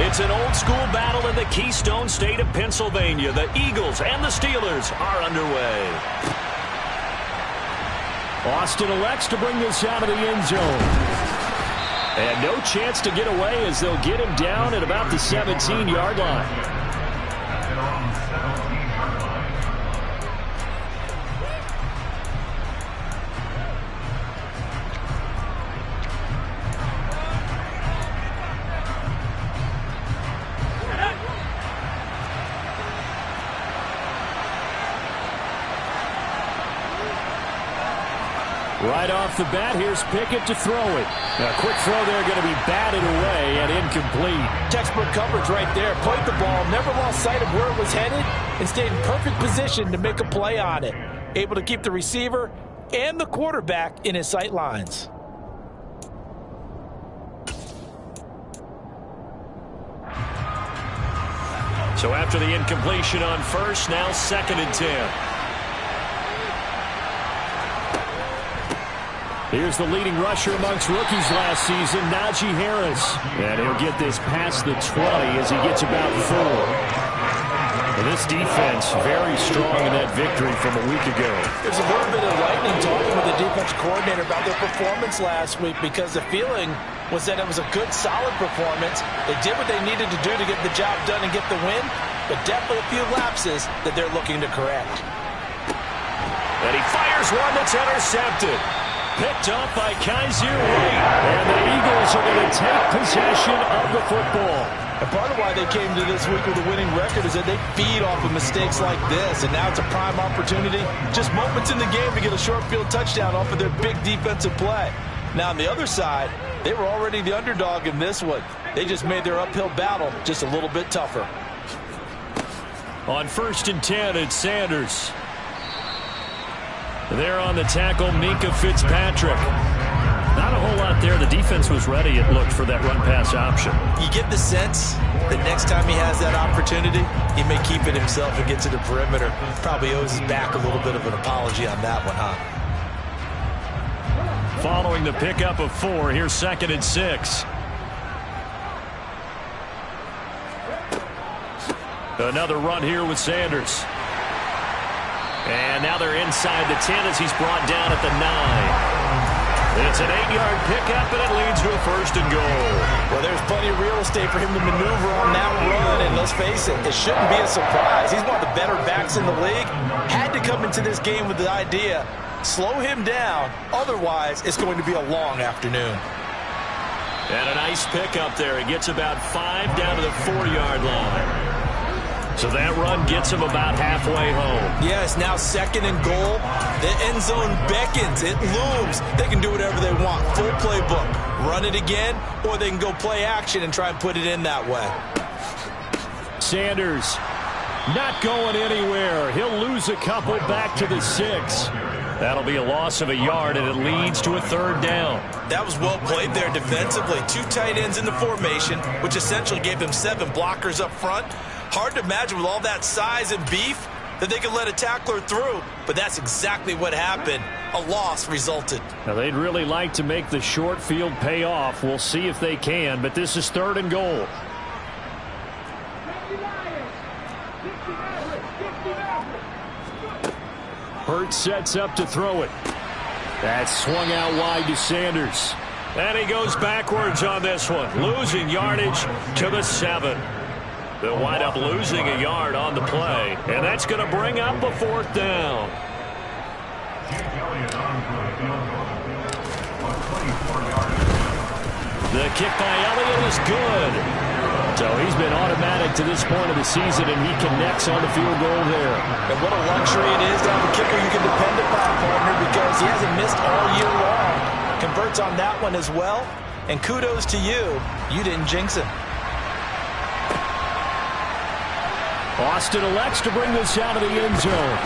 It's an old-school battle in the Keystone State of Pennsylvania. The Eagles and the Steelers are underway. Austin elects to bring this out of the end zone. And no chance to get away as they'll get him down at about the 17-yard line. Right off the bat, here's Pickett to throw it. A quick throw there, going to be batted away and incomplete. Textbook coverage right there. Played the ball, never lost sight of where it was headed, and stayed in perfect position to make a play on it. Able to keep the receiver and the quarterback in his sight lines. So after the incompletion on first, now 2nd and 10. Here's the leading rusher amongst rookies last season, Najee Harris. And he'll get this past the 20 as he gets about 4. And this defense very strong in that victory from a week ago. There's a little bit of lightning talking with the defense coordinator about their performance last week because the feeling was that it was a good, solid performance. They did what they needed to do to get the job done and get the win, but definitely a few lapses that they're looking to correct. And he fires one that's intercepted. Picked off by Kaiser White. And the Eagles are going to take possession of the football. And part of why they came to this week with a winning record is that they feed off of mistakes like this. And now it's a prime opportunity, just moments in the game to get a short field touchdown off of their big defensive play. Now on the other side, they were already the underdog in this one. They just made their uphill battle just a little bit tougher. On 1st and 10, it's Sanders. There on the tackle, Minkah Fitzpatrick. Not a whole lot there. The defense was ready, it looked, for that run-pass option. You get the sense that next time he has that opportunity, he may keep it himself and get to the perimeter. Probably owes his back a little bit of an apology on that one, huh? Following the pickup of 4, here's 2nd and 6. Another run here with Sanders. And now they're inside the 10 as he's brought down at the 9. It's an 8-yard pickup, and it leads to a 1st and goal. Well, there's plenty of real estate for him to maneuver on that run, and let's face it, it shouldn't be a surprise. He's one of the better backs in the league. Had to come into this game with the idea, slow him down, otherwise it's going to be a long afternoon. And a nice pickup there. He gets about 5 down to the 4-yard line. So that run gets him about halfway home. Yeah, it's now 2nd and goal. The end zone beckons. It looms. They can do whatever they want. Full playbook. Run it again, or they can go play action and try and put it in that way. Sanders not going anywhere. He'll lose a couple back to the 6. That'll be a loss of a yard, and it leads to a 3rd down. That was well played there defensively. 2 tight ends in the formation, which essentially gave them 7 blockers up front. Hard to imagine with all that size and beef that they could let a tackler through, but that's exactly what happened. A loss resulted. Now they'd really like to make the short field pay off. We'll see if they can, but this is 3rd and goal. Hurts sets up to throw it. That's swung out wide to Sanders. And he goes backwards on this one, losing yardage to the 7. They'll wind up losing a yard on the play, and that's going to bring up a 4th down. The kick by Elliott is good. So he's been automatic to this point of the season, and he connects on the field goal there. And what a luxury it is to have a kicker you can depend upon, partner, because he hasn't missed all year long. Converts on that one as well, and kudos to you. You didn't jinx him. Austin elects to bring this out of the end zone.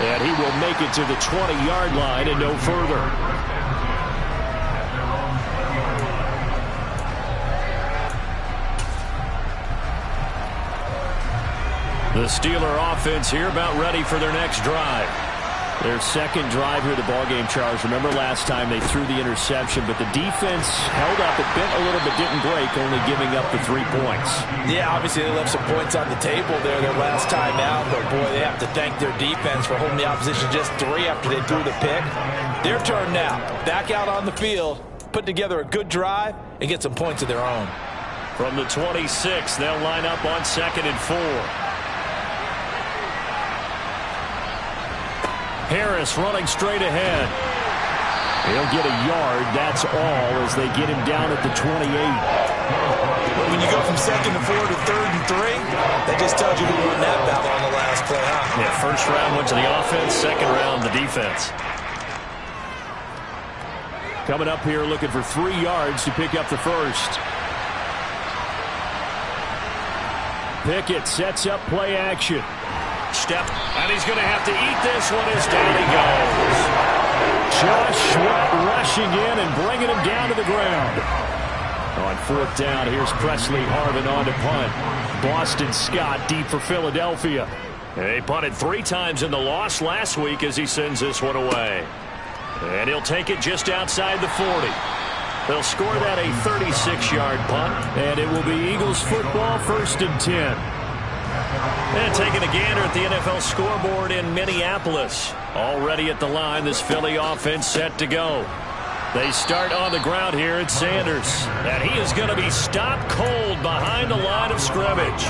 And he will make it to the 20-yard line and no further. The Steeler offense here about ready for their next drive. Their second drive here, the ballgame, Charles. Remember last time they threw the interception, but the defense held up. It bent a little bit, didn't break, only giving up the 3 points. Yeah, obviously they left some points on the table there their last time out, but boy, they have to thank their defense for holding the opposition just 3 after they threw the pick. Their turn now. Back out on the field, put together a good drive, and get some points of their own. From the 26, they'll line up on 2nd and 4. Harris running straight ahead. He'll get a yard, that's all, as they get him down at the 28. When you go from 2nd and 4 to 3rd and 3, that just tells you who won that battle on the last play, huh? Yeah, first round went to the offense, second round the defense. Coming up here looking for 3 yards to pick up the first. Pickett sets up play action. Step, and he's going to have to eat this one as down he goes. Josh Sweat rushing in and bringing him down to the ground. On 4th down, here's Presley Harvin on to punt. Boston Scott deep for Philadelphia. He punted 3 times in the loss last week as he sends this one away. And he'll take it just outside the 40. They'll score that a 36-yard punt. And it will be Eagles football, 1st and 10. And taking a gander at the NFL scoreboard in Minneapolis. Already at the line, this Philly offense set to go. They start on the ground here at Sanders. And he is going to be stopped cold behind the line of scrimmage.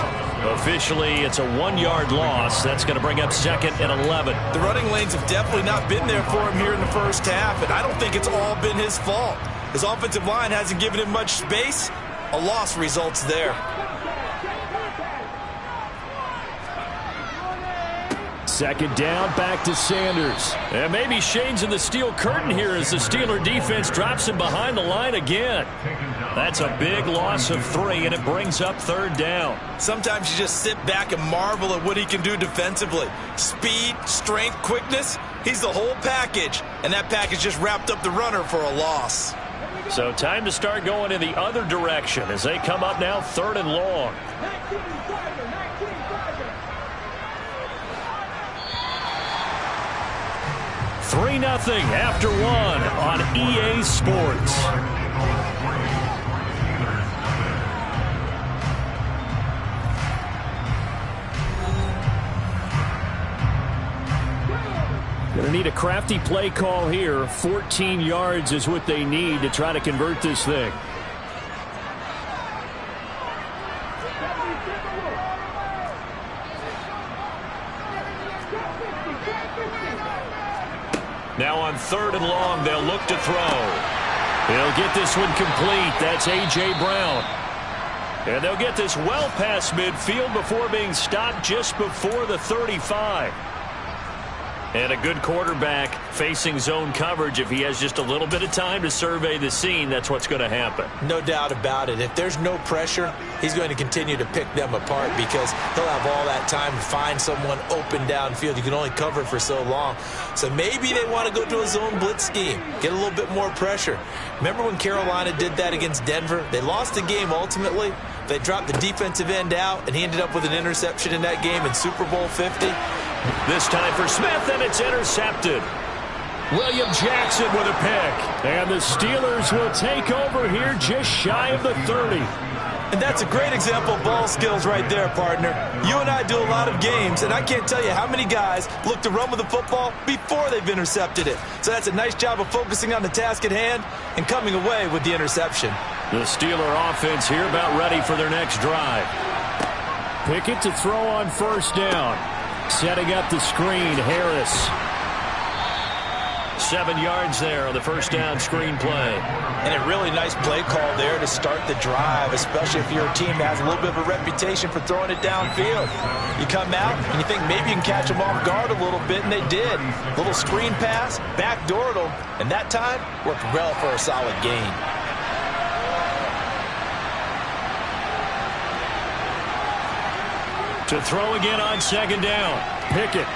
Officially, it's a 1-yard loss. That's going to bring up 2nd and 11. The running lanes have definitely not been there for him here in the first half, and I don't think it's all been his fault. His offensive line hasn't given him much space. A loss results there. 2nd down, back to Sanders. And maybe Shane's in the steel curtain here as the Steeler defense drops him behind the line again. That's a big loss of 3, and it brings up 3rd down. Sometimes you just sit back and marvel at what he can do defensively. Speed, strength, quickness. He's the whole package, and that package just wrapped up the runner for a loss. So time to start going in the other direction as they come up now 3rd and long. Three 3-0 after 1 on EA Sports. Going to need a crafty play call here. 14 yards is what they need to try to convert this thing. Now on 3rd and long, they'll look to throw. They'll get this one complete. That's A.J. Brown. And they'll get this well past midfield before being stopped just before the 35. And a good quarterback facing zone coverage. If he has just a little bit of time to survey the scene, that's what's going to happen. No doubt about it. If there's no pressure, he's going to continue to pick them apart because he'll have all that time to find someone open downfield. You can only cover for so long. So maybe they want to go to a zone blitz scheme, get a little bit more pressure. Remember when Carolina did that against Denver? They lost the game ultimately. They dropped the defensive end out, and he ended up with an interception in that game in Super Bowl 50. This time for Smith, and it's intercepted. William Jackson with a pick. And the Steelers will take over here just shy of the 30. And that's a great example of ball skills right there, partner. You and I do a lot of games, and I can't tell you how many guys look to run with the football before they've intercepted it. So that's a nice job of focusing on the task at hand and coming away with the interception. The Steeler offense here about ready for their next drive. Pickett to throw on 1st down. Setting up the screen, Harris. 7 yards there on the 1st down screen play. And a really nice play call there to start the drive, especially if you're a team that has a little bit of a reputation for throwing it downfield. You come out and you think maybe you can catch them off guard a little bit, and they did. Little screen pass, backdoored them, and that time worked well for a solid gain. To throw again on 2nd down. Pickett.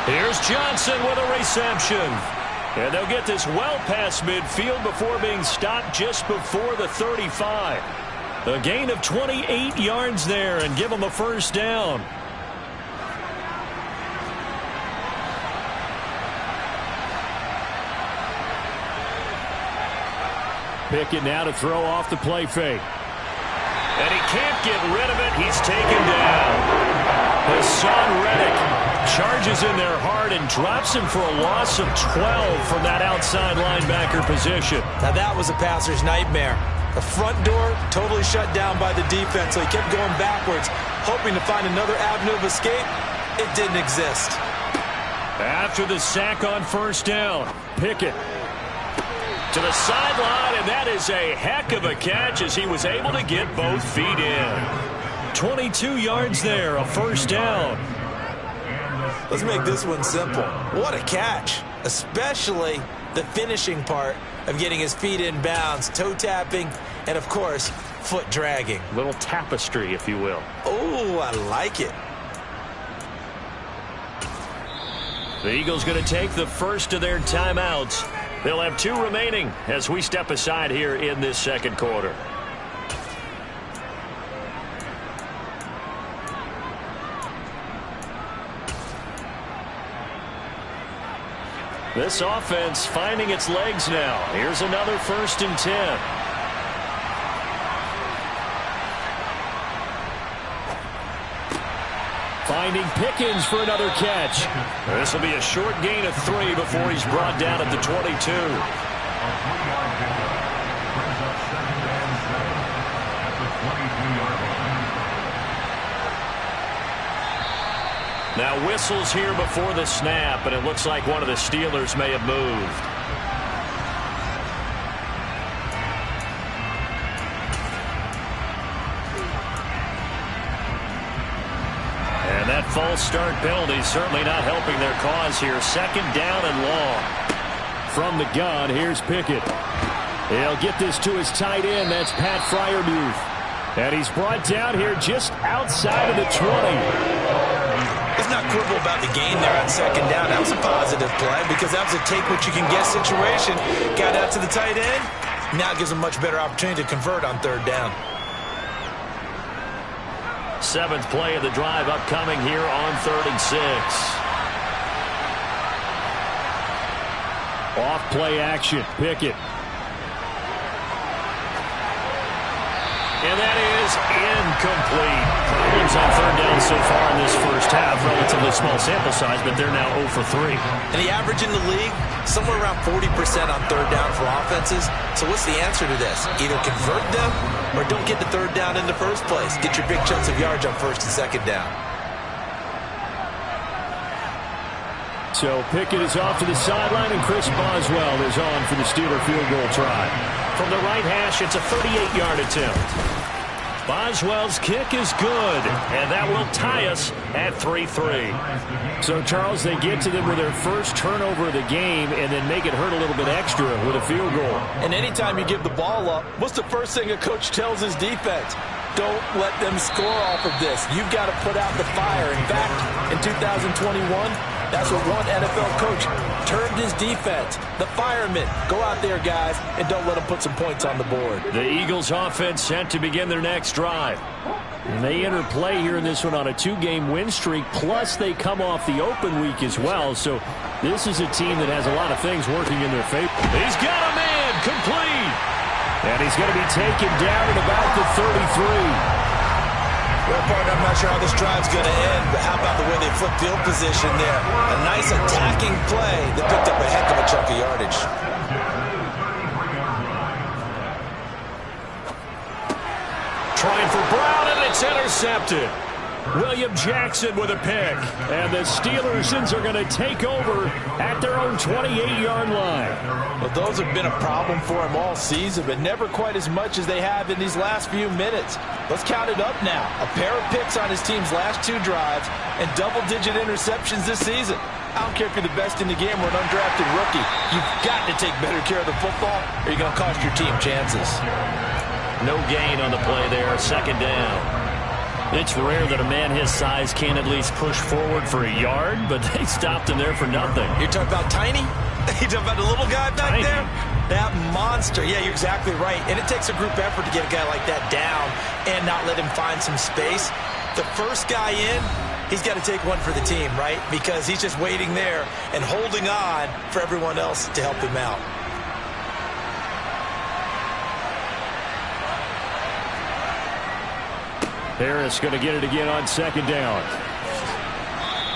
Here's Johnson with a reception. And they'll get this well past midfield before being stopped just before the 35. A gain of 28 yards there and give them a 1st down. Pickett now to throw off the play fake. And he can't get rid of it. He's taken down. Hassan Reddick charges in there hard and drops him for a loss of 12 from that outside linebacker position. Now that was a passer's nightmare. The front door totally shut down by the defense, so he kept going backwards, hoping to find another avenue of escape. It didn't exist. After the sack on first down, Pickett to the sideline, and that is a heck of a catch as he was able to get both feet in. 22 yards there, a first down. Let's make this one simple. What a catch, especially the finishing part of getting his feet in bounds, toe tapping, and of course, foot dragging. Little tapestry, if you will. Oh, I like it. The Eagles going to take the first of their timeouts. They'll have 2 remaining as we step aside here in this second quarter. This offense finding its legs now. Here's another 1st and 10. Finding Pickens for another catch. This will be a short gain of 3 before he's brought down at the 22. Now whistles here before the snap, and it looks like one of the Steelers may have moved. And that false start penalty certainly not helping their cause here. 2nd down and long. From the gun, here's Pickett. He'll get this to his tight end. That's Pat Freiermuth. And he's brought down here just outside of the 20. Let's not quibble about the gain there on 2nd down. That was a positive play because that was a take-what-you-can-get situation. Got out to the tight end. Now it gives him much better opportunity to convert on 3rd down. 7th play of the drive upcoming here on 3rd and 6. Off play action. Pickett. And that is incomplete. Problems on 3rd down so far in this first half. Relatively small sample size, but they're now 0 for 3. And the average in the league, somewhere around 40% on 3rd down for offenses. So what's the answer to this? Either convert them or don't get the 3rd down in the first place. Get your big chunks of yards on 1st and 2nd down. So Pickett is off to the sideline, and Chris Boswell is on for the Steeler field goal try. From the right hash, it's a 38-yard attempt. Boswell's kick is good, and that will tie us at 3-3. So, Charles, they get to them with their first turnover of the game and then make it hurt a little bit extra with a field goal. And anytime you give the ball up, what's the first thing a coach tells his defense? Don't let them score off of this. You've got to put out the fire. In fact, in 2021, that's what one NFL coach termed his defense. The firemen. Go out there, guys, and don't let them put some points on the board. The Eagles offense set to begin their next drive. And they enter play here in this one on a 2-game win streak, plus they come off the open week as well. So this is a team that has a lot of things working in their favor. He's got a man complete. And he's going to be taken down at about the 33. Well, partner, I'm not sure how this drive's going to end, but how about the way they flip field position there? A nice attacking play that picked up a heck of a chunk of yardage. Trying for Brown, and it's intercepted. William Jackson with a pick. And the Steelersons are going to take over at their own 28-yard line. Well, those have been a problem for him all season, but never quite as much as they have in these last few minutes. Let's count it up now. A pair of picks on his team's last 2 drives and double-digit interceptions this season. I don't care if you're the best in the game or an undrafted rookie. You've got to take better care of the football or you're going to cost your team chances. No gain on the play there. 2nd down. It's rare that a man his size can at least push forward for a yard, but they stopped him there for nothing. You're talking about tiny? You're talking about the little guy back there? That monster. Yeah, you're exactly right. And it takes a group effort to get a guy like that down and not let him find some space. The first guy in, he's got to take one for the team, right? Because he's just waiting there and holding on for everyone else to help him out. Harris going to get it again on second down.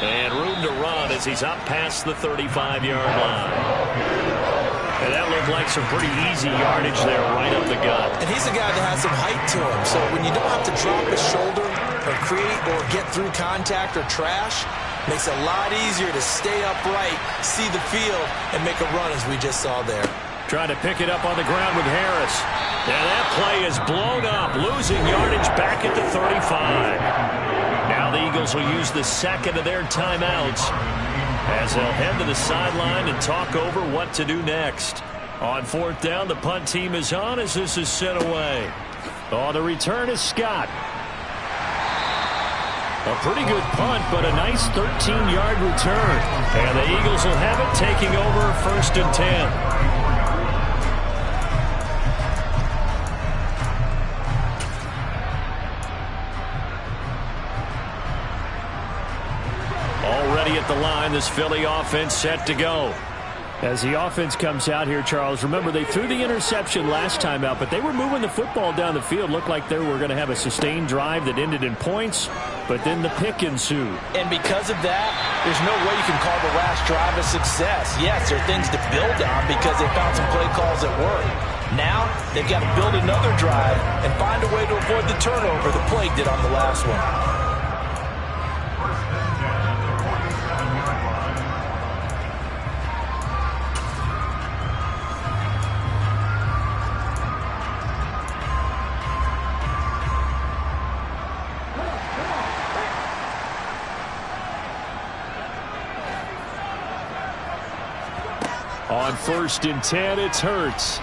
And room to run as he's up past the 35-yard line. And that looked like some pretty easy yardage there right up the gut. And he's a guy that has some height to him. So when you don't have to drop his shoulder or create or get through contact or trash, makes it a lot easier to stay upright, see the field, and make a run as we just saw there. Trying to pick it up on the ground with Harris. And that play is blown up, losing yardage back at the 35. Now the Eagles will use the second of their timeouts as they'll head to the sideline and talk over what to do next. On fourth down, the punt team is on as this is sent away. Oh, the return is Scott. A pretty good punt, but a nice 13-yard return. And the Eagles will have it taking over first and 10. Already at the line, this Philly offense set to go. As the offense comes out here, Charles, remember they threw the interception last time out, but they were moving the football down the field. Looked like they were going to have a sustained drive that ended in points, but then the pick ensued. And because of that, there's no way you can call the last drive a success. Yes, there are things to build on because they found some play calls that work. Now, they've got to build another drive and find a way to avoid the turnover the Plague did on the last one. On first and 10, it's Hurts.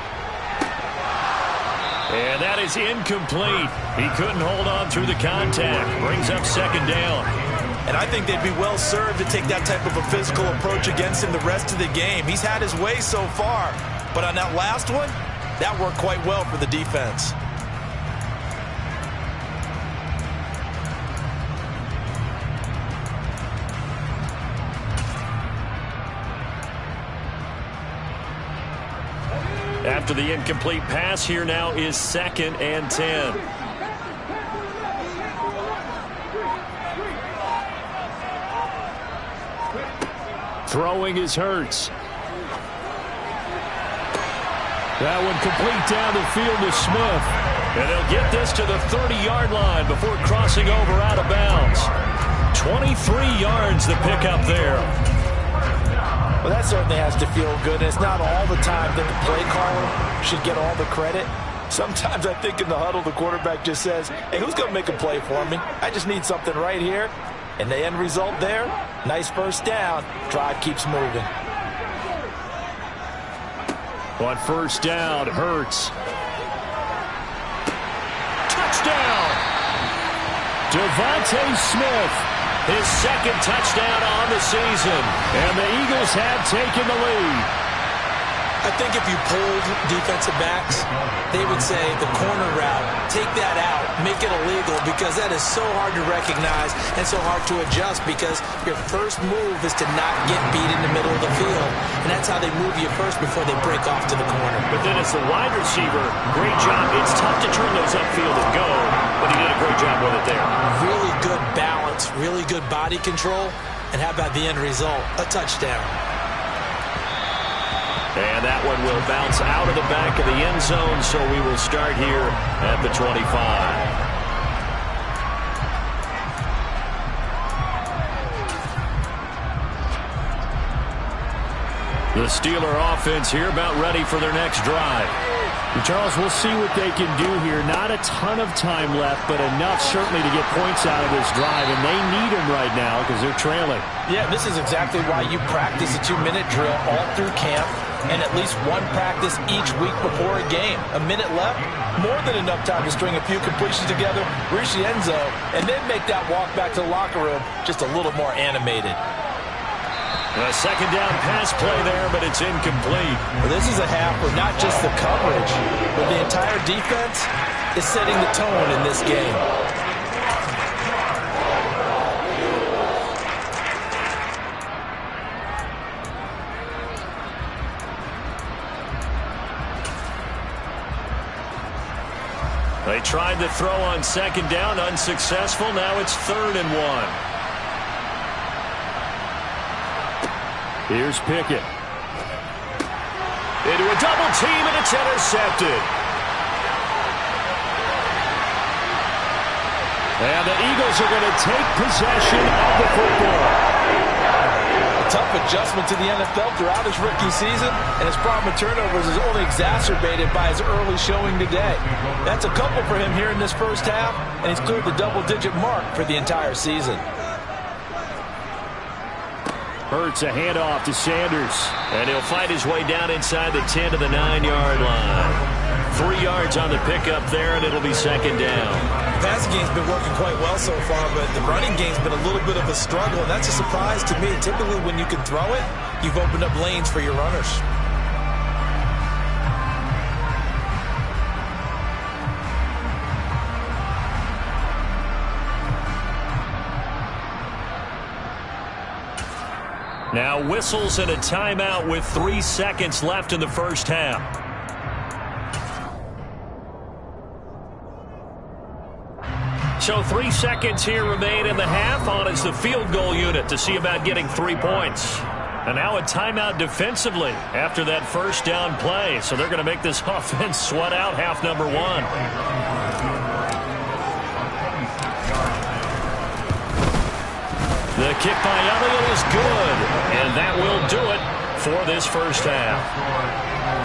And that is incomplete. He couldn't hold on through the contact. Brings up second down. And I think they'd be well served to take that type of a physical approach against him the rest of the game. He's had his way so far. But on that last one, that worked quite well for the defense. After the incomplete pass, here now is second and 10. Throwing is Hurts. That one complete down the field to Smith. And they'll get this to the 30-yard line before crossing over out of bounds. 23 yards the pickup there. Well, that certainly has to feel good. And it's not all the time that the play caller should get all the credit. Sometimes I think in the huddle, the quarterback just says, hey, who's going to make a play for me? I just need something right here. And the end result there, nice first down. Drive keeps moving. On first down, Hurts. Touchdown! Devontae Smith. His second touchdown on the season. And the Eagles have taken the lead. I think if you pulled defensive backs, they would say the corner route, take that out, make it illegal, because that is so hard to recognize and so hard to adjust, because your first move is to not get beat in the middle of the field. And that's how they move you first before they break off to the corner. But then as the wide receiver, great job. It's tough to turn those upfield and go, but he did a great job with it there. Really good balance, really good body control, and how about the end result? A touchdown. And that one will bounce out of the back of the end zone, so we will start here at the 25. The Steeler offense here about ready for their next drive. Charles, we'll see what they can do here. Not a ton of time left, but enough certainly to get points out of this drive, and they need them right now because they're trailing. Yeah, this is exactly why you practice a 2-minute drill all through camp and at least one practice each week before a game. A minute left, more than enough time to string a few completions together, reach the end zone, and then make that walk back to the locker room just a little more animated. A second down pass play there, but it's incomplete. Well, this is a half where not just the coverage, but the entire defense is setting the tone in this game. They tried the throw on second down, unsuccessful. Now it's 3rd and 1. Here's Pickett. Into a double team, and it's intercepted. And the Eagles are going to take possession of the football. Tough adjustment to the NFL throughout his rookie season, and his problem with turnovers is only exacerbated by his early showing today. That's a couple for him here in this first half, and he's cleared the double-digit mark for the entire season. Hurts a handoff to Sanders. And he'll fight his way down inside the 10 to the 9-yard line. 3 yards on the pickup there, and it'll be 2nd down. The passing game's been working quite well so far, but the running game's been a little bit of a struggle, and that's a surprise to me. Typically, when you can throw it, you've opened up lanes for your runners. Now whistles and a timeout with 3 seconds left in the first half. So 3 seconds here remain in the half. On is the field goal unit to see about getting 3 points. And now a timeout defensively after that first down play. So they're going to make this offense sweat out half number 1. The kick by Elliott is good, and that will do it for this first half.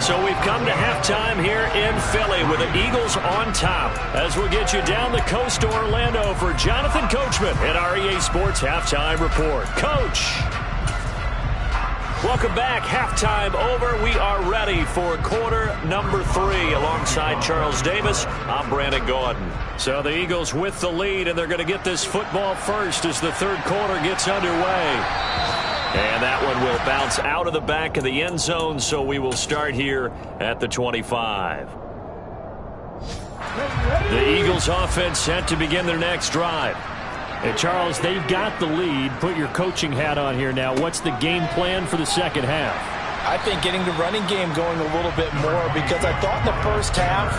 So we've come to halftime here in Philly with the Eagles on top as we'll get you down the coast to Orlando for Jonathan Coachman at our EA Sports Halftime Report. Coach! Welcome back. Halftime over. We are ready for quarter number 3 alongside Charles Davis. I'm Brandon Gaudin. So the Eagles with the lead, and they're going to get this football first as the third quarter gets underway. And that one will bounce out of the back of the end zone, so we will start here at the 25. The Eagles offense set to begin their next drive. Hey, Charles, they've got the lead. Put your coaching hat on here now. What's the game plan for the second half? I think getting the running game going a little bit more, because I thought in the first half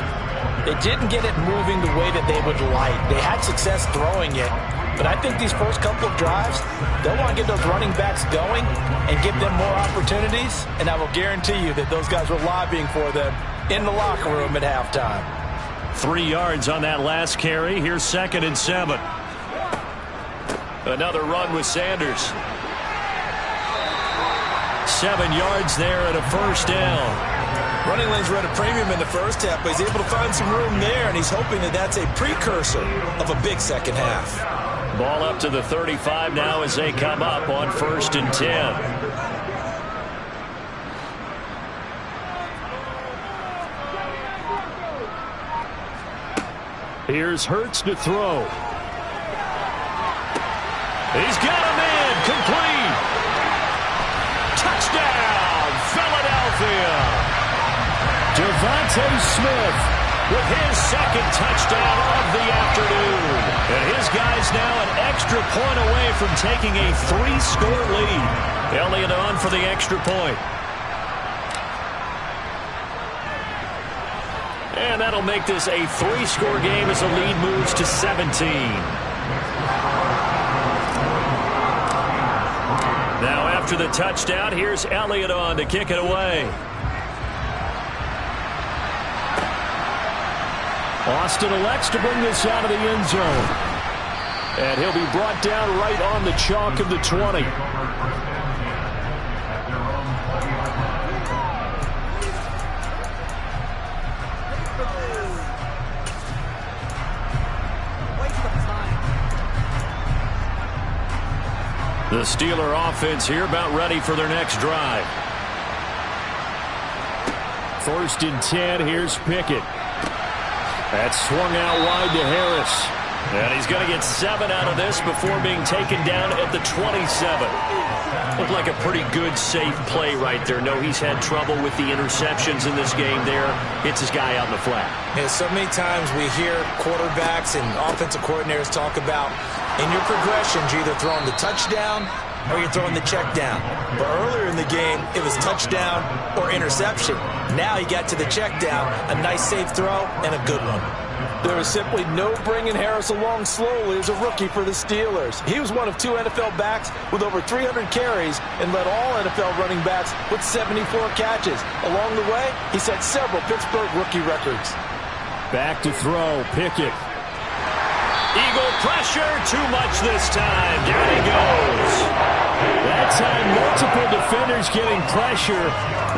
they didn't get it moving the way that they would like. They had success throwing it, but I think these first couple of drives, they'll want to get those running backs going and give them more opportunities, and I will guarantee you that those guys were lobbying for them in the locker room at halftime. 3 yards on that last carry. Here's 2nd and 7. Another run with Sanders. 7 yards there and a first down. Running lanes were at a premium in the first half, but he's able to find some room there, and he's hoping that that's a precursor of a big second half. Ball up to the 35 now as they come up on 1st and 10. Here's Hurts to throw. He's got him in. Complete. Touchdown, Philadelphia. Devontae Smith with his 2nd touchdown of the afternoon. And his guy's now an extra point away from taking a 3-score lead. Elliott on for the extra point. And that'll make this a 3-score game as the lead moves to 17. Now after the touchdown, here's Elliott on to kick it away. Austin elects to bring this out of the end zone. And he'll be brought down right on the chalk of the 20. The Steeler offense here about ready for their next drive. 1st and 10, here's Pickett. That's swung out wide to Harris. And he's going to get 7 out of this before being taken down at the 27. Looked like a pretty good, safe play right there. No, he's had trouble with the interceptions in this game there. Hits his guy out in the flat. Yeah, so many times we hear quarterbacks and offensive coordinators talk about in your progressions, you're either throwing the touchdown or you're throwing the check down. But earlier in the game, it was touchdown or interception. Now he got to the check down, a nice safe throw, and a good one. There is simply no bringing Harris along slowly as a rookie for the Steelers. He was one of 2 NFL backs with over 300 carries and led all NFL running backs with 74 catches. Along the way, he set several Pittsburgh rookie records. Back to throw, Pickett. Eagle pressure, too much this time. Down he goes. That time, multiple defenders getting pressure,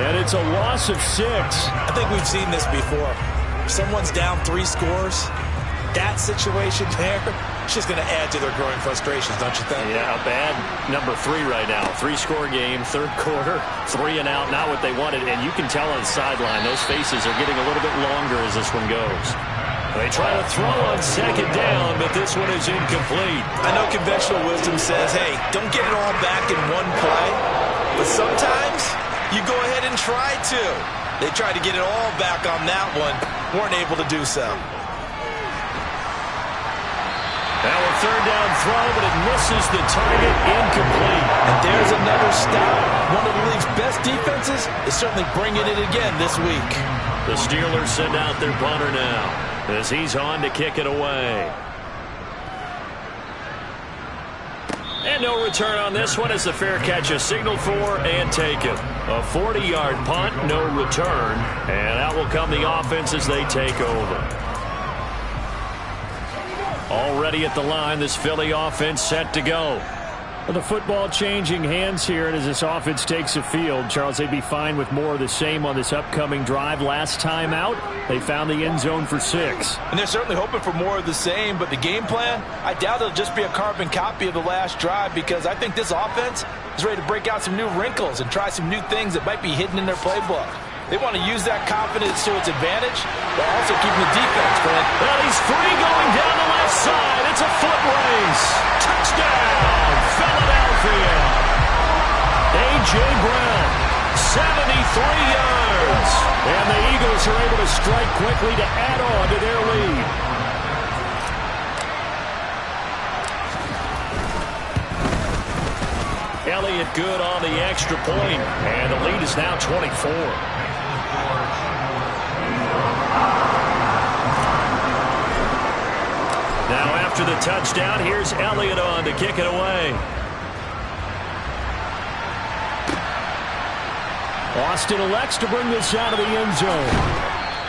and it's a loss of 6. I think we've seen this before. If someone's down 3 scores, that situation there, it's just going to add to their growing frustrations, don't you think? Yeah, bad number 3 right now. 3-score game, third quarter, 3 and out, not what they wanted. And you can tell on the sideline, those faces are getting a little bit longer as this one goes. They try to throw on second down, but this one is incomplete. I know conventional wisdom says, hey, don't get it all back in one play. But sometimes you go ahead and try to. They tried to get it all back on that one. Weren't able to do so. Now a third down throw, but it misses the target, incomplete. And there's another stop. One of the league's best defenses is certainly bringing it again this week. The Steelers send out their punter now as he's on to kick it away. And no return on this one as the fair catch is signaled for and taken. A 40-yard punt, no return. And out will come the offense as they take over. Already at the line, this Philly offense set to go. Well, the football changing hands here, and as this offense takes the field, Charles, they'd be fine with more of the same on this upcoming drive. Last time out, they found the end zone for 6. And they're certainly hoping for more of the same, but the game plan, I doubt it'll just be a carbon copy of the last drive, because I think this offense is ready to break out some new wrinkles and try some new things that might be hidden in their playbook. They want to use that confidence to its advantage, but also keeping the defense going. Well, he's free going down the left side. It's a foot race. Touchdown, Philadelphia. A.J. Brown, 73 yards. And the Eagles are able to strike quickly to add on to their lead. Elliott good on the extra point, and the lead is now 24. Now after the touchdown, here's Elliott on to kick it away. Austin elects to bring this out of the end zone.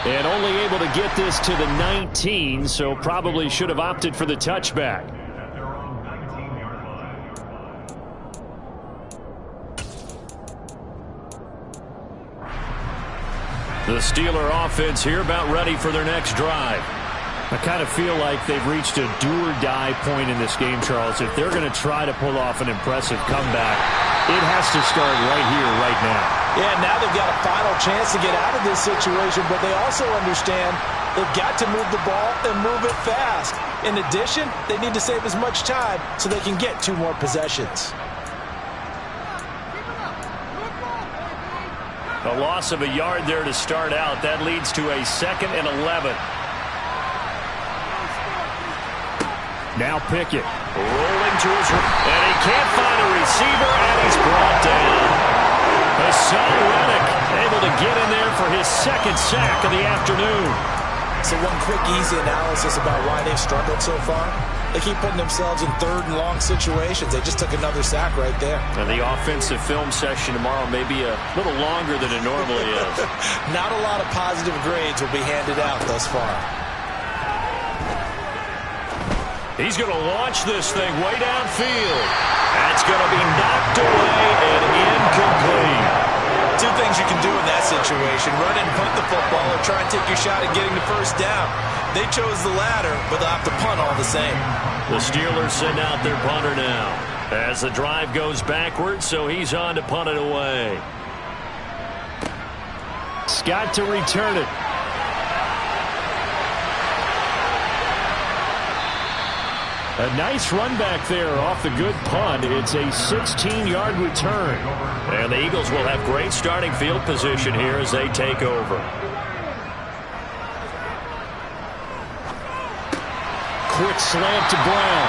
And only able to get this to the 19, so probably should have opted for the touchback. The Steeler offense here about ready for their next drive. I kind of feel like they've reached a do-or-die point in this game, Charles. If they're going to try to pull off an impressive comeback, it has to start right here, right now. Yeah, now they've got a final chance to get out of this situation, but they also understand they've got to move the ball and move it fast. In addition, they need to save as much time so they can get 2 more possessions. A loss of a yard there to start out. That leads to a 2nd and 11. Now Pickett. Rolling to his right. And he can't find a receiver, and he's brought down. Hassan Reddick able to get in there for his 2nd sack of the afternoon. So one quick, easy analysis about why they've struggled so far. They keep putting themselves in 3rd and long situations. They just took another sack right there. And the offensive film session tomorrow may be a little longer than it normally is. Not a lot of positive grades will be handed out thus far. He's going to launch this thing way downfield. That's going to be knocked away and incomplete. 2 things you can do in that situation: run and punt the football, or try and take your shot at getting the first down. They chose the latter, but they'll have to punt all the same. The Steelers send out their punter now as the drive goes backwards, so he's on to punt it away. Scott to return it. A nice run back there off the good punt. It's a 16-yard return. And the Eagles will have great starting field position here as they take over. Quick slant to Brown.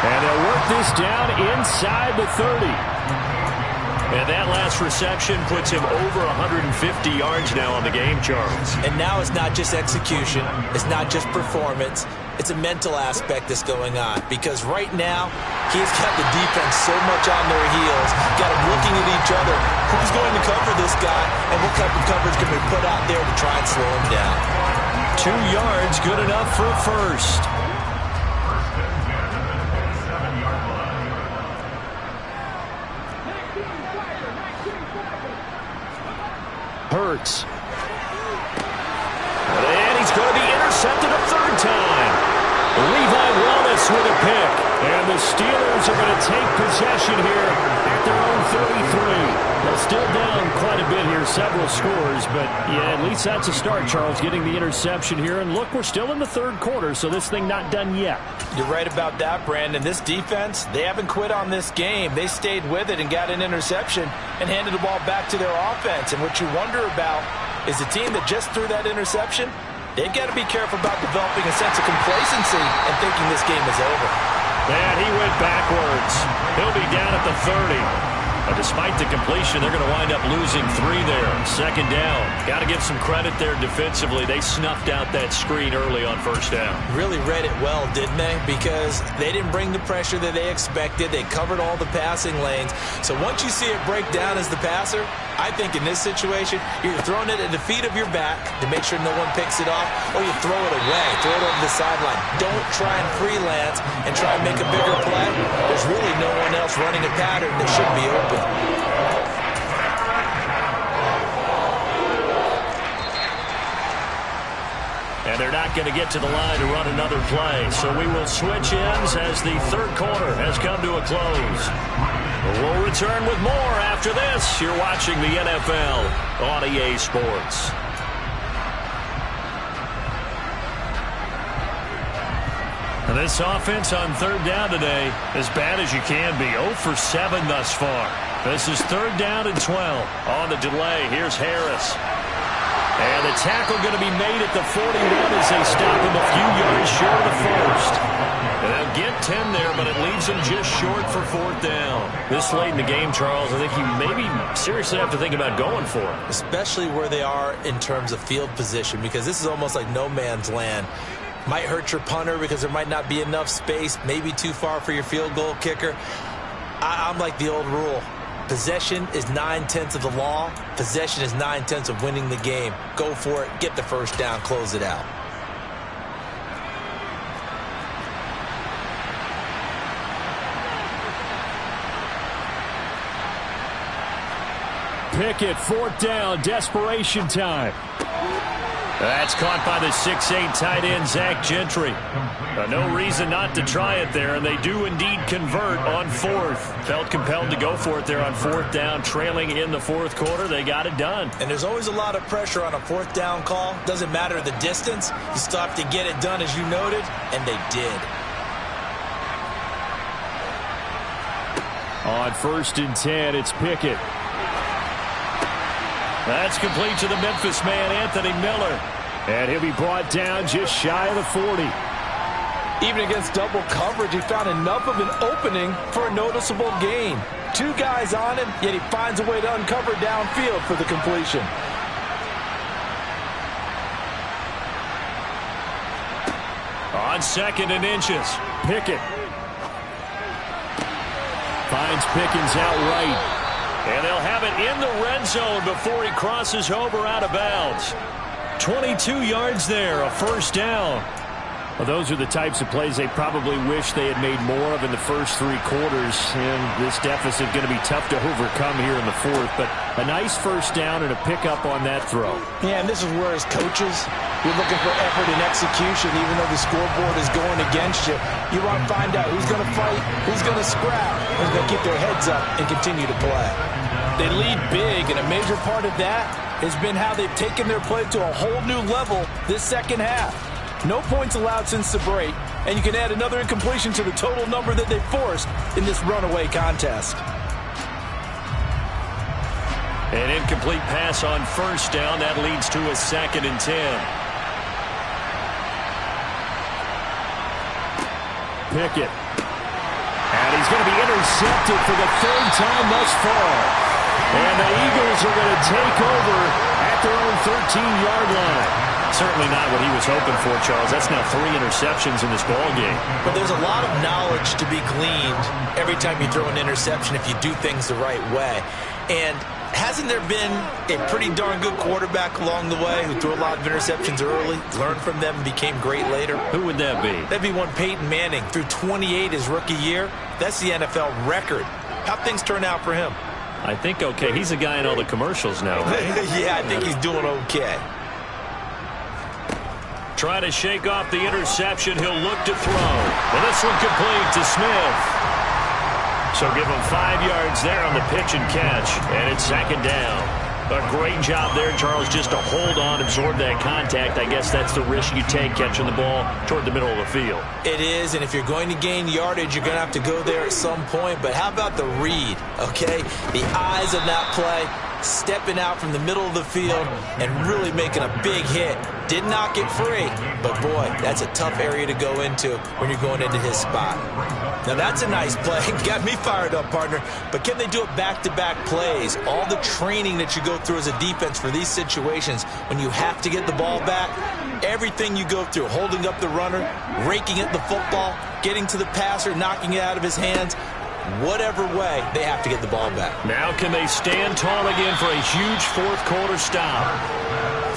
And they'll work this down inside the 30. And that last reception puts him over 150 yards now on the game, Charles. And now it's not just execution. It's not just performance. It's a mental aspect that's going on. Because right now, he's got the defense so much on their heels, got them looking at each other. Who's going to cover this guy, and what type of coverage can we put out there to try and slow him down? 2 yards, good enough for a first. Hurts. And he's going to be intercepted a third time. Levi Wallace with a pick. And the Steelers are going to take possession here at their own 33. They're still down quite a bit here, several scores. But, yeah, at least that's a start, Charles, getting the interception here. And, look, we're still in the third quarter, so this thing not done yet. You're right about that, Brandon. This defense, they haven't quit on this game. They stayed with it and got an interception and handed the ball back to their offense. And what you wonder about is the team that just threw that interception, they've got to be careful about developing a sense of complacency and thinking this game is over. And he went backwards. He'll be down at the 30. But despite the completion, they're going to wind up losing 3 there. Second down. Got to give some credit there defensively. They snuffed out that screen early on first down. Really read it well, didn't they? Because they didn't bring the pressure that they expected. They covered all the passing lanes. So once you see it break down as the passer, I think in this situation, you're throwing it at the feet of your back to make sure no one picks it off, or you throw it away, throw it over the sideline. Don't try and freelance and try and make a bigger play. There's really no one else running a pattern that should be open. And they're not going to get to the line to run another play. So we will switch ends as the third quarter has come to a close. We'll return with more after this. You're watching the NFL on EA Sports. And this offense on third down today, as bad as you can be. 0 for 7 thus far. This is third down and 12. On the delay, here's Harris. And the tackle going to be made at the 41 as they stop him a few yards short of the first. And they'll get 10 there, but it leaves them just short for fourth down. This late in the game, Charles, I think you maybe seriously have to think about going for it. Especially where they are in terms of field position, because this is almost like no man's land. Might hurt your punter because there might not be enough space, maybe too far for your field goal kicker. I'm like the old rule. Possession is 9/10 of the law. Possession is 9/10 of winning the game. Go for it. Get the first down. Close it out. Pickett, fourth down, desperation time. That's caught by the 6'8" tight end, Zach Gentry. No reason not to try it there, and they do indeed convert on fourth. Felt compelled to go for it there on fourth down, trailing in the fourth quarter. They got it done. And there's always a lot of pressure on a fourth down call. Doesn't matter the distance. You still have to get it done, as you noted, and they did. On 1st and 10, it's Pickett. That's complete to the Memphis man, Anthony Miller. And he'll be brought down just shy of the 40. Even against double coverage, he found enough of an opening for a noticeable gain. 2 guys on him, yet he finds a way to uncover downfield for the completion. On 2nd and inches, Pickett finds Pickens out right. And they'll have it in the red zone before he crosses over out of bounds. 22 yards there, a first down. Well, those are the types of plays they probably wish they had made more of in the first 3 quarters. And this deficit going to be tough to overcome here in the fourth. But a nice first down and a pickup on that throw. Yeah, and this is where as coaches, you're looking for effort and execution, even though the scoreboard is going against you. You want to find out who's going to fight, who's going to scrap, who's going to keep their heads up and continue to play. They lead big, and a major part of that has been how they've taken their play to a whole new level this second half. No points allowed since the break, and you can add another incompletion to the total number that they forced in this runaway contest. An incomplete pass on first down. That leads to a 2nd and 10. Pickett. And he's going to be intercepted for the 3rd time thus far. And the Eagles are going to take over at their own 13-yard line. Certainly not what he was hoping for, Charles. That's now 3 interceptions in this ball game. But there's a lot of knowledge to be gleaned every time you throw an interception if you do things the right way. And hasn't there been a pretty darn good quarterback along the way who threw a lot of interceptions early, learned from them, and became great later? Who would that be? That'd be one Peyton Manning. Threw 28 his rookie year. That's the NFL record. How'd things turn out for him? I think okay. He's a guy in all the commercials now. Yeah, I think he's doing okay. Try to shake off the interception. He'll look to throw. And this one complete to Smith. So give him 5 yards there on the pitch and catch. And it's 2nd down. A great job there, Charles, just to hold on, absorb that contact. I guess that's the risk you take catching the ball toward the middle of the field. It is, and if you're going to gain yardage, you're going to have to go there at some point. But how about the read, okay? The eyes of that play, stepping out from the middle of the field and really making a big hit. Did not get free, but boy, that's a tough area to go into when you're going into his spot. Now that's a nice play. Got me fired up, partner. But can they do it back-to-back plays? All the training that you go through as a defense for these situations, when you have to get the ball back, everything you go through, holding up the runner, raking at the football, getting to the passer, knocking it out of his hands, whatever way, they have to get the ball back. Now can they stand tall again for a huge 4th quarter stop?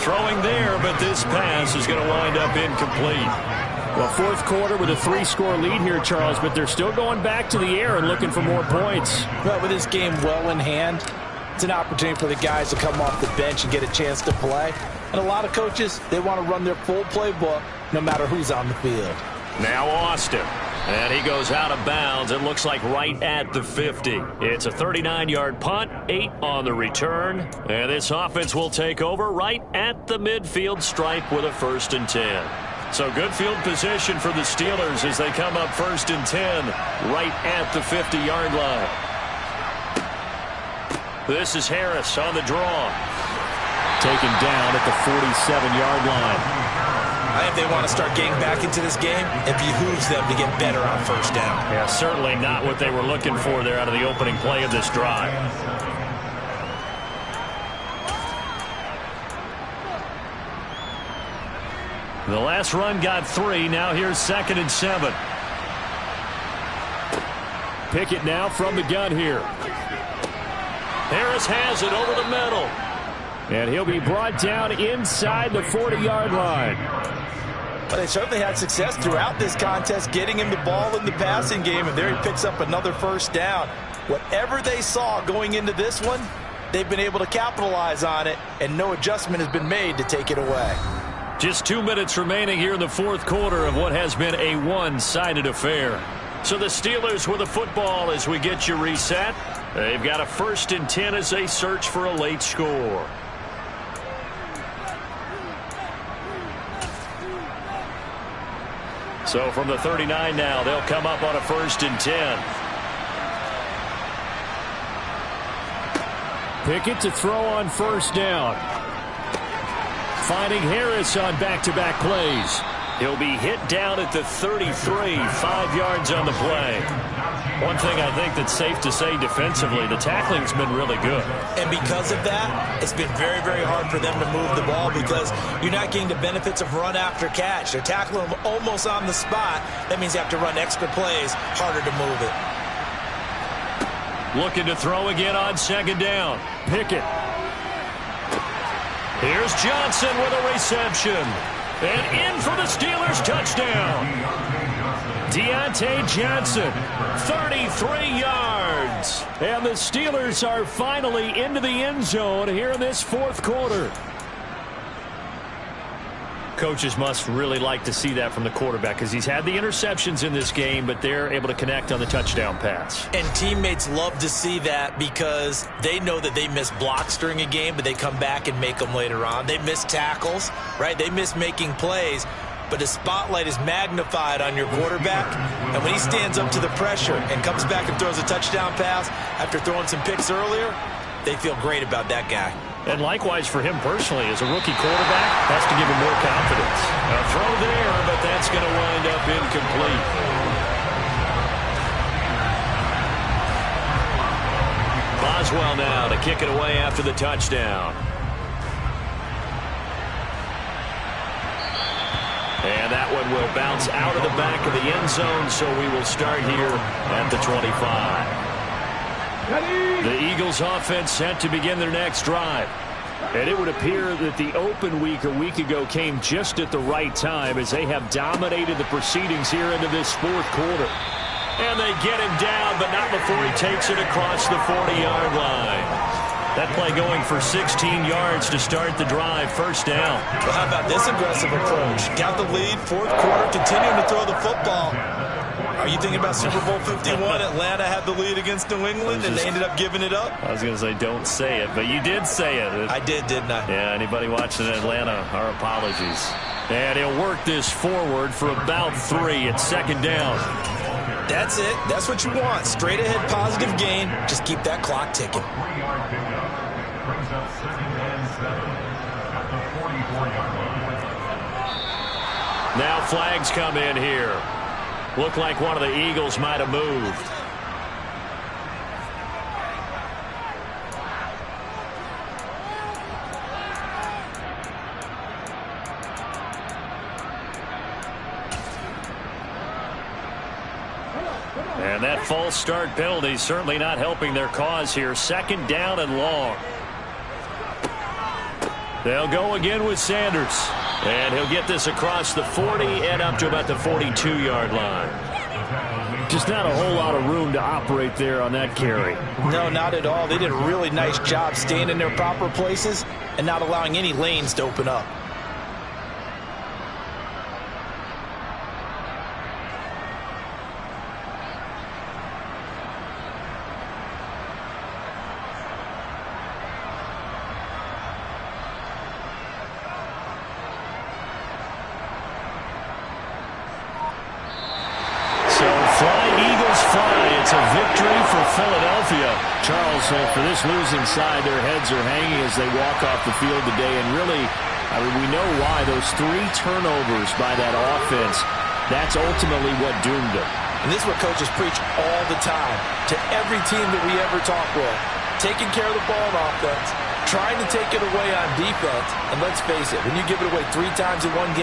Throwing there, but this pass is going to wind up incomplete. Well, 4th quarter with a 3-score lead here, Charles, but they're still going back to the air and looking for more points. Well, with this game well in hand, it's an opportunity for the guys to come off the bench and get a chance to play. And a lot of coaches, they want to run their full playbook no matter who's on the field. Now Austin. And he goes out of bounds. It looks like right at the 50. It's a 39-yard punt, 8 on the return. And this offense will take over right at the midfield stripe with a 1st and 10. So good field position for the Steelers as they come up 1st and 10 right at the 50-yard line. This is Harris on the draw. Taken down at the 47-yard line. I think they want to start getting back into this game. It behooves them to get better on 1st down. Yeah, certainly not what they were looking for there out of the opening play of this drive. The last run got 3. Now here's 2nd and 7. Pickett now from the gun here. Harris has it over the middle. And he'll be brought down inside the 40-yard line. But they certainly had success throughout this contest getting him the ball in the passing game, and there he picks up another 1st down. Whatever they saw going into this one, they've been able to capitalize on it, and no adjustment has been made to take it away. Just 2 minutes remaining here in the 4th quarter of what has been a one-sided affair. So the Steelers with the football as we get you reset. They've got a 1st and 10 as they search for a late score. So from the 39 now, they'll come up on a 1st and 10. Pickett to throw on 1st down. Finding Harris on back-to-back plays. He'll be hit down at the 33, 5 yards on the play. One thing I think that's safe to say defensively, the tackling's been really good. And because of that, it's been very, very hard for them to move the ball because you're not getting the benefits of run after catch. They're tackling them almost on the spot. That means you have to run extra plays, harder to move it. Looking to throw again on 2nd down. Pickett. Here's Johnson with a reception. And in for the Steelers touchdown. Deontay Johnson, 33 yards. And the Steelers are finally into the end zone here in this 4th quarter. Coaches must really like to see that from the quarterback because he's had the interceptions in this game, but they're able to connect on the touchdown pass. And teammates love to see that because they know that they miss blocks during a game, but they come back and make them later on. They miss tackles, right? They miss making plays, but the spotlight is magnified on your quarterback. And when he stands up to the pressure and comes back and throws a touchdown pass after throwing some picks earlier, they feel great about that guy. And likewise for him personally, as a rookie quarterback, has to give him more confidence. A throw there, but that's going to wind up incomplete. Boswell now to kick it away after the touchdown. And that one will bounce out of the back of the end zone, so we will start here at the 25. The Eagles offense set to begin their next drive. And it would appear that the open week a week ago came just at the right time as they have dominated the proceedings here into this fourth quarter. And they get him down, but not before he takes it across the 40-yard line. That play going for 16 yards to start the drive. First down. Well, how about this aggressive approach? Got the lead, fourth quarter, continuing to throw the football. Are you thinking about Super Bowl 51? Atlanta had the lead against New England, and they ended up giving it up? I was going to say don't say it, but you did say it. I did, didn't I? Yeah, anybody watching Atlanta, our apologies. And he'll work this forward for about 3 at second down. That's it. That's what you want. Straight ahead positive gain. Just keep that clock ticking. Now flags come in here. Looked like one of the Eagles might have moved. And that false start penalty certainly not helping their cause here. Second down and long. They'll go again with Sanders. And he'll get this across the 40 and up to about the 42-yard line. Just not a whole lot of room to operate there on that carry. No, not at all. They did a really nice job staying in their proper places and not allowing any lanes to open up. Philadelphia. Charles, for this losing side, their heads are hanging as they walk off the field today. And really, I mean, we know why. Those 3 turnovers by that offense, that's ultimately what doomed them. And this is what coaches preach all the time to every team that we ever talk with. Taking care of the ball on offense, trying to take it away on defense. And let's face it, when you give it away 3 times in one game,